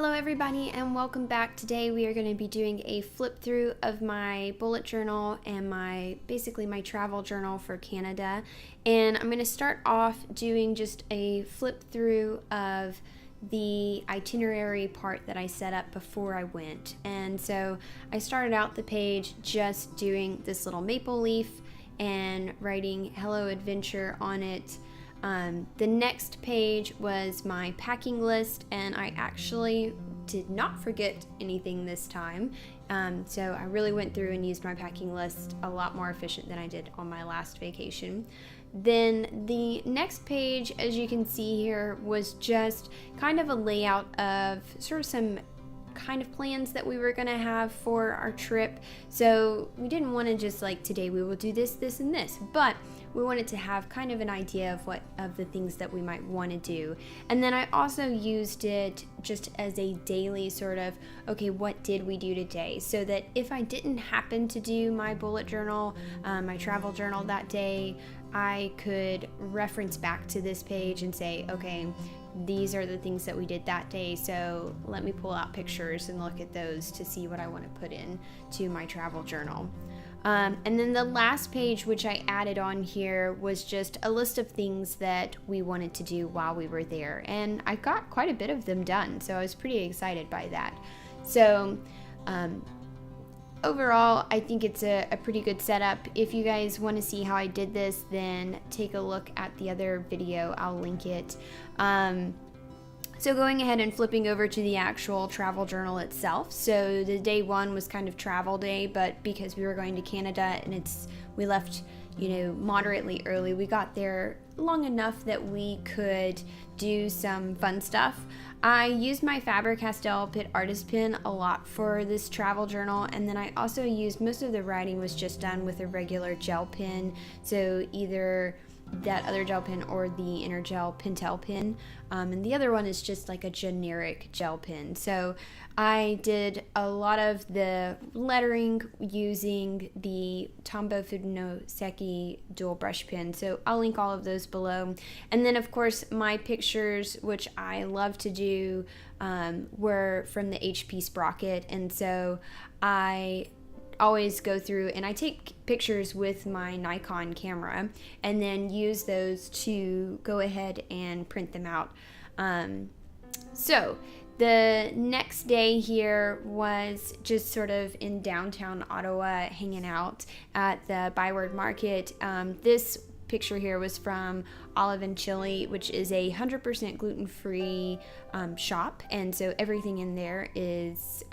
Hello everybody and welcome back. Today we are going to be doing a flip through of my bullet journal and basically my travel journal for Canada. And I'm going to start off doing just a flip through of the itinerary part that I set up before I went. And so I started out the page just doing this little maple leaf and writing Hello Adventure on it. The next page was my packing list, and I actually did not forget anything this time. So I really went through and used my packing list a lot more efficient than I did on my last vacation. Then the next page, as you can see here, was just kind of a layout of sort of some kind of plans that we were going to have for our trip. So we didn't want to just like, today we will do this, this, and this, but we wanted to have kind of an idea of the things that we might want to do. And then I also used it just as a daily sort of, okay, what did we do today? So that if I didn't happen to do my bullet journal, my travel journal that day, I could reference back to this page and say, okay, these are the things that we did that day, so let me pull out pictures and look at those to see what I want to put in to my travel journal. And then the last page, which I added on here, was just a list of things that we wanted to do while we were there. And I got quite a bit of them done, so I was pretty excited by that. So overall, I think it's a pretty good setup. If you guys want to see how I did this, then take a look at the other video. I'll link it. So going ahead and flipping over to the actual travel journal itself. So the day one was kind of travel day, but because we were going to Canada and we left, moderately early, we got there long enough that we could do some fun stuff. I used my Faber-Castell Pitt Artist Pen a lot for this travel journal, and then I also used, most of the writing was just done with a regular gel pen, so either that other gel pen or the Energel Pentel pen, and the other one is just like a generic gel pen. So I did a lot of the lettering using the Tombow Fujinoseki dual brush pen, so I'll link all of those below. And then of course my pictures, which I love to do, were from the HP Sprocket, and so I always go through and I take pictures with my Nikon camera and then use those to go ahead and print them out. So the next day here was just sort of in downtown Ottawa, hanging out at the Byward Market. This picture here was from Olive and Chili, which is a 100% gluten-free shop, and so everything in there is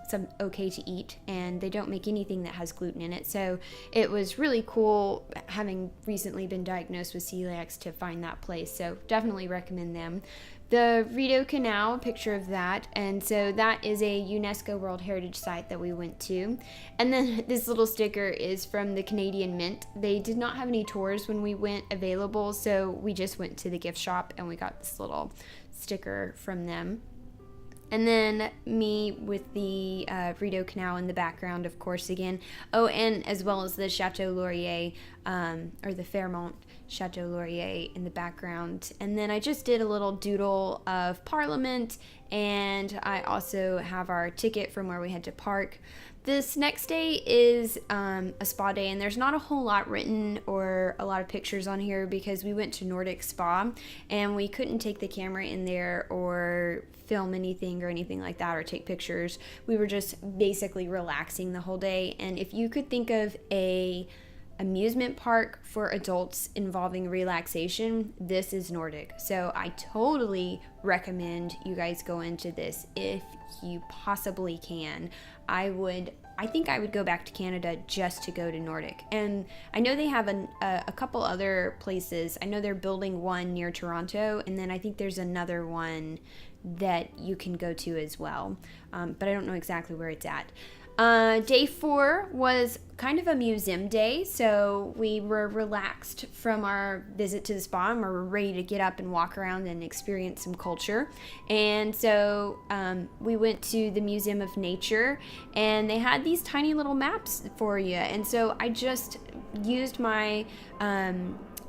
some okay to eat, and they don't make anything that has gluten in it. So it was really cool, having recently been diagnosed with celiac, to find that place. So definitely recommend them. The Rideau Canal, picture of that, and so that is a UNESCO World Heritage Site that we went to. And then this little sticker is from the Canadian Mint. They did not have any tours when we went available, so we just went to the gift shop and we got this little sticker from them. And then me with the Rideau Canal in the background, of course, again. Oh, and as well as the Chateau Laurier, or the Fairmont Chateau Laurier in the background. And then I just did a little doodle of Parliament, and I also have our ticket from where we had to park. This next day is a spa day, and there's not a whole lot written or a lot of pictures on here because we went to Nordic Spa and we couldn't take the camera in there or film anything or anything like that or take pictures. We were just basically relaxing the whole day. And if you could think of a amusement park for adults involving relaxation, this is Nordic. So I totally recommend you guys go into this if you possibly can. I think I would go back to Canada just to go to Nordic. And I know they have a couple other places. I know they're building one near Toronto, and then I think there's another one that you can go to as well. But I don't know exactly where it's at. Day 4 was kind of a museum day, so we were relaxed from our visit to the spa and we were ready to get up and walk around and experience some culture. And so we went to the Museum of Nature, and they had these tiny little maps for you. And so I just used my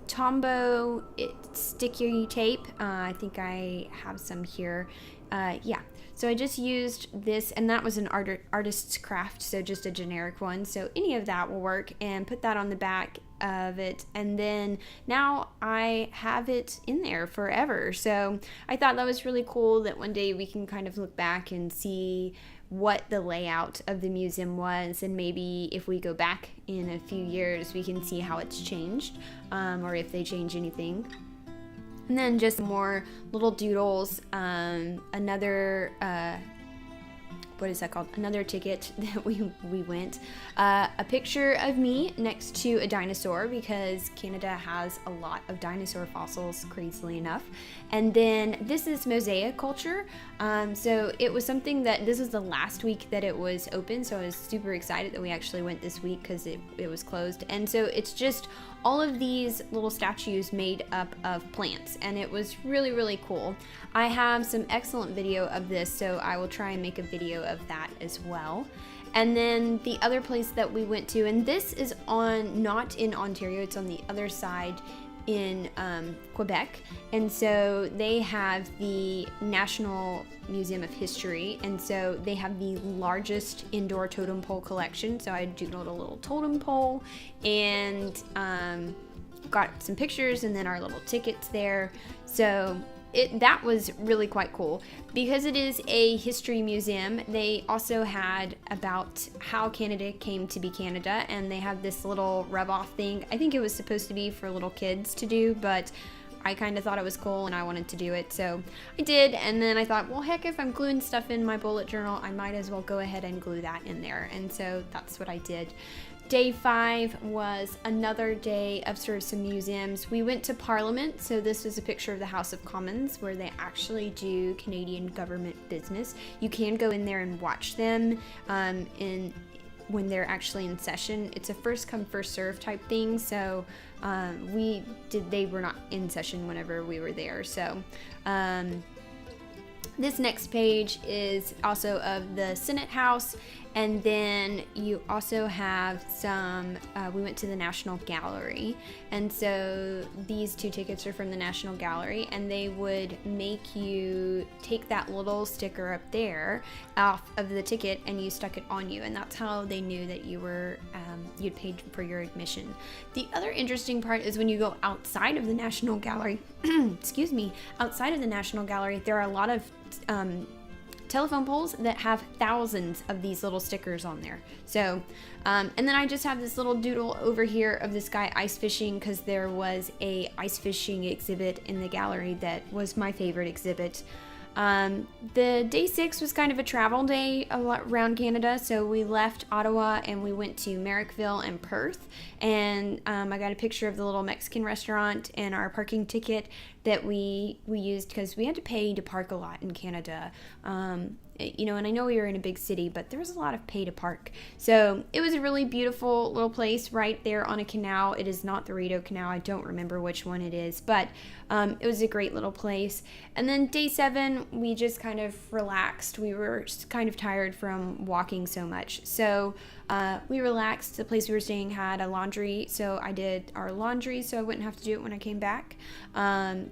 Tombow sticky tape. I think I have some here. Yeah, So I just used this, and that was an artist's craft, so just a generic one. So any of that will work, and put that on the back of it, and then now I have it in there forever. So I thought that was really cool, that one day we can kind of look back and see what the layout of the museum was, and maybe if we go back in a few years we can see how it's changed, or if they change anything. And then just more little doodles, another what is that called? Another ticket that we went. A picture of me next to a dinosaur, because Canada has a lot of dinosaur fossils, crazily enough. And then this is mosaic culture. So it was something that, this was the last week that it was open, so I was super excited that we actually went this week because it was closed. And so it's just all of these little statues made up of plants, and it was really, really cool. I have some excellent video of this, so I will try and make a video of that as well. And then the other place that we went to, and this is not in Ontario, it's on the other side in Quebec, and so they have the National Museum of History, and so they have the largest indoor totem pole collection. So I doodled a little totem pole and got some pictures, and then our little tickets there. So that was really quite cool. Because it is a history museum, they also had about how Canada came to be Canada, and they have this little rub-off thing. I think it was supposed to be for little kids to do, but I kind of thought it was cool and I wanted to do it, so I did. And then I thought, well, heck, if I'm gluing stuff in my bullet journal, I might as well go ahead and glue that in there, and so that's what I did. Day 5 was another day of sort of some museums. We went to Parliament, so this is a picture of the House of Commons, where they actually do Canadian government business. You can go in there and watch them when they're actually in session. It's a first come first serve type thing, so they were not in session whenever we were there. So this next page is also of the Senate House, and then you also have some, we went to the National Gallery, and so these 2 tickets are from the National Gallery, and they would make you take that little sticker up there off of the ticket, and you stuck it on you, and that's how they knew that you were, you'd paid for your admission. The other interesting part is when you go outside of the National Gallery, excuse me, outside of the National Gallery, there are a lot of telephone poles that have thousands of these little stickers on there. So, and then I just have this little doodle over here of this guy ice fishing, because there was a ice fishing exhibit in the gallery that was my favorite exhibit. The day 6 was kind of a travel day around Canada, so we left Ottawa and we went to Marrickville and Perth, and I got a picture of the little Mexican restaurant and our parking ticket that we used, because we had to pay to park a lot in Canada. You know, and I know we were in a big city, but there was a lot of pay to park. So it was a really beautiful little place right there on a canal. It is not the Rideau Canal. I don't remember which one it is, but it was a great little place. And then day 7, we just kind of relaxed. We were kind of tired from walking so much. So we relaxed. The place we were staying had a laundry, so I did our laundry so I wouldn't have to do it when I came back,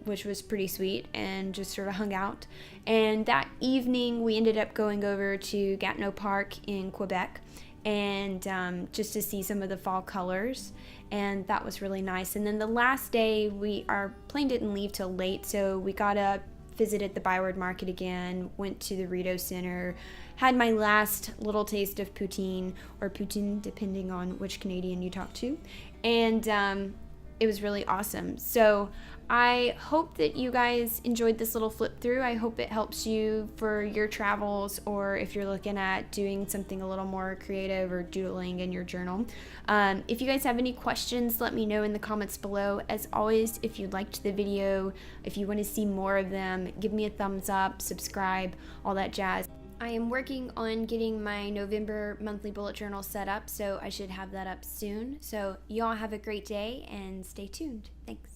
which was pretty sweet, and just sort of hung out. And that evening we ended up going over to Gatineau Park in Quebec, and just to see some of the fall colors, and that was really nice. And then the last day, our plane didn't leave till late, so we got up, visited the Byward Market again, went to the Rideau Center, had my last little taste of poutine, or poutine depending on which Canadian you talk to, and it was really awesome. So I hope that you guys enjoyed this little flip through. I hope it helps you for your travels, or if you're looking at doing something a little more creative or doodling in your journal. If you guys have any questions, let me know in the comments below. As always, if you liked the video, if you want to see more of them, give me a thumbs up, subscribe, all that jazz. I am working on getting my November monthly bullet journal set up, so I should have that up soon. So y'all have a great day and stay tuned. Thanks.